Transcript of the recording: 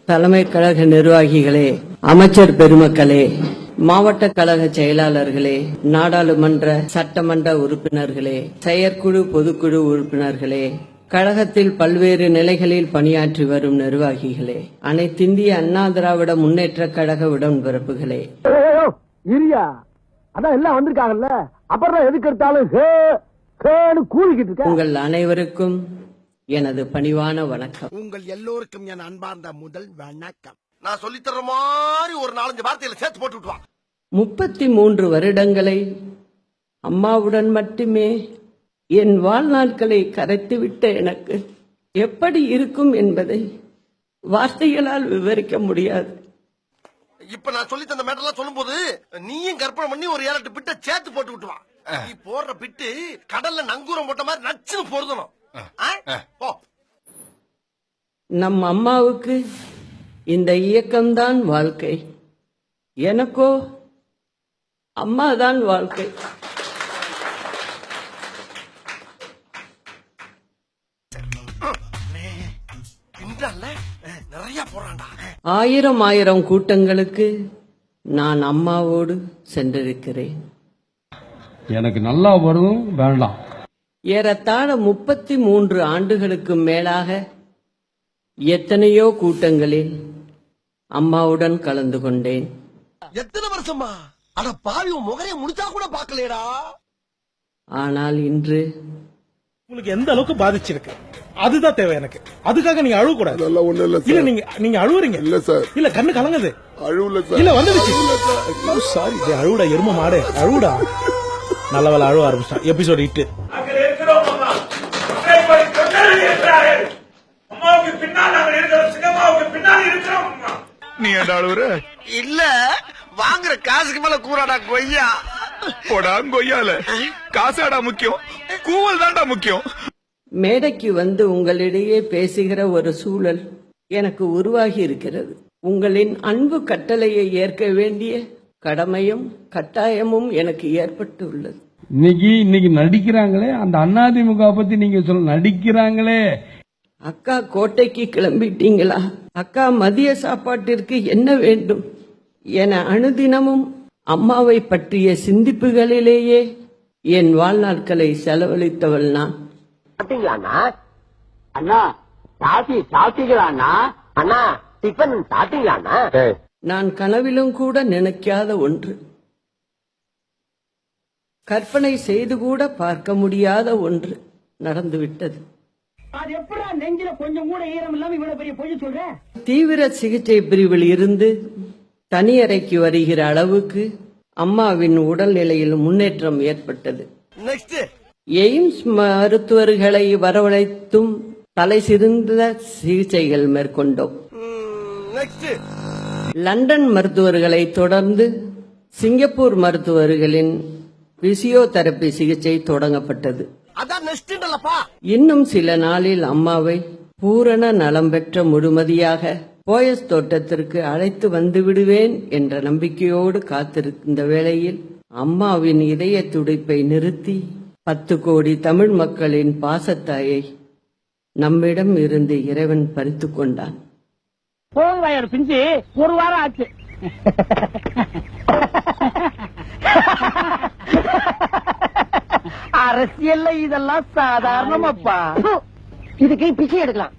தலைமை கழக நிர்வாகிகளே, அமைச்சர் பெருமக்களே, மாவட்ட கழக செயலாளர்களே, நாடாளுமன்ற சட்டமன்ற உறுப்பினர்களே, செயற்குழு பொதுக்குழு உறுப்பினர்களே, கழகத்தில் பல்வேறு நிலைகளில் பணியாற்றி வரும் நிர்வாகிகளே, அனைத்திந்திய அண்ணா திராவிட முன்னேற்ற கழக உடன்பிறப்புகளே, அதான் எல்லாம் வந்திருக்காங்கல்ல, அப்புறம் எதுக்கு எடுத்தாலும் கூறிக்கிட்டு இருக்க உங்கள் அனைவருக்கும் எனது பணிவான வணக்கம். உங்கள் எல்லோருக்கும் என் அன்பார்ந்த முதல் வணக்கம். நான் சொல்லி தர்ற மாதிரி ஒரு 4-5 வார்த்தையில சேர்த்து போட்டு விட்டுவா. 33 வருடங்களை அம்மாவுடன் மட்டுமே என் வாழ்நாட்களை கரைத்துவிட்ட எனக்கு எப்படி இருக்கும் என்பதை வார்த்தைகளால் விவரிக்க முடியாது. இப்ப நான் சொல்லி தந்த மேட்டர்லாம் சொல்லும் போது நீயும் கற்பனை பண்ணி ஒரு 7-8 பிட்ட சேர்த்து போட்டு விட்டுவா. நீ போடுற பிட்டு கடல்ல நங்கூரம் போட்ட மாதிரி நச்சுன்னு பொருதணும். நம் அம்மாவுக்கு இந்த இயக்கம்தான் வாழ்க்கை, எனக்கோ அம்மாதான் வாழ்க்கை. நிறைய போறான்டா. ஆயிரம் கூட்டங்களுக்கு நான் அம்மாவோடு சென்றிருக்கிறேன். எனக்கு நல்லா வரும் வேண்டாம். ஏறத்தாழ 33 ஆண்டுகளுக்கு மேலாக எத்தனையோ கூட்டங்களில் அம்மாவுடன் கலந்து கொண்டேன். எத்தனை வருஷமா? அட பாவி, முகரைய முடிச்சா கூட பாக்கலையடா. ஆனால் இன்று உங்களுக்கு எந்த அளவுக்கு பாதிச்சிருக்கு அதுதான் தேவை எனக்கு. அதுக்காக நீங்க அழுவ கூடாது. இல்ல நீங்க அழுவுறீங்க. இல்ல சார், இல்ல கண்ணு கலங்குது. அழுவல சார். இல்ல வந்துடுச்சு. சாரி, அழுவுடா எரும மாடு, அழுவுடா. நல்ல வேலை அழுவ ஆரம்பிச்சான். எபிசோட் 8. நீ என்ன அழுவுற? இல்ல, வாங்குற காசுக்கு மேல கூறாடா கொய்யா. போடா கொய்யால. காசாடா முக்கியம், கூவல் தான்டா முக்கியம். மேடைக்கு வந்து உங்களிடையே பேசுகிற ஒரு சூழல் எனக்கு உருவாகி இருக்கிறது. உங்களின் அன்பு கட்டளையை ஏற்க வேண்டிய கடமையும் கட்டாயமும் எனக்கு ஏற்பட்டு உள்ளது. இன்னைக்கு நடிக்கிறாங்களே, அந்த அதிமுக பத்தி நீங்க சொல்ல நடிக்கிறாங்களே. அக்கா கோட்டைக்கு கிளம்பிட்டீங்களா? அக்கா மதிய சாப்பாட்டிற்கு என்ன வேண்டும் என அனுதினமும் அம்மாவை பற்றிய சிந்திப்புகளிலேயே என் வாழ்நாட்களை செலவழித்தவள் நான். அண்ணா சாப்பிட்டீங்களா? அண்ணா டிஃபன் சாப்பிட்டீங்களா? நான் கனவிலும் கூட நினைக்காத ஒன்று, கற்பனை செய்து கூட பார்க்க முடியாத ஒன்று நடந்துவிட்டது. அது எப்படா நெஞ்சில கொஞ்சம் கூட ஈரம் இல்லாம இவ்வளவு பெரிய பொய் சொல்ற? தீவிர சிகிச்சை பிரிவில் இருந்து தனியறைக்கு வருகிற அளவுக்கு அம்மாவின் உடல்நிலையில் முன்னேற்றம் ஏற்பட்டது. எய்ம்ஸ் மருத்துவர்களை வரவழைத்தும் தலை சிறந்த சிகிச்சைகள் மேற்கொண்டோம். லண்டன் மருத்துவர்களை தொடர்ந்து சிங்கப்பூர் மருத்துவர்களின் பிசியோதெரபி சிகிச்சை தொடங்கப்பட்டது. இன்னும் சில நாளில் அம்மாவை பூரண நலம் பெற்ற முழுமதியாக போயஸ் தோட்டத்திற்கு அழைத்து வந்து விடுவேன் என்ற நம்பிக்கையோடு காத்திருந்த வேளையில் அம்மாவின் இதய துடிப்பை நிறுத்தி 10 கோடி தமிழ் மக்களின் பாசத்தாயை நம்மிடம் இருந்து இறைவன் பறித்து கொண்டான். போங்க பிஞ்சு, ஒரு வாரம் ஆச்சு. அரசியல்ல இதெல்லாம் சாதாரணமாப்பா. இதுக்கு பிச்சை எடுக்கலாம்.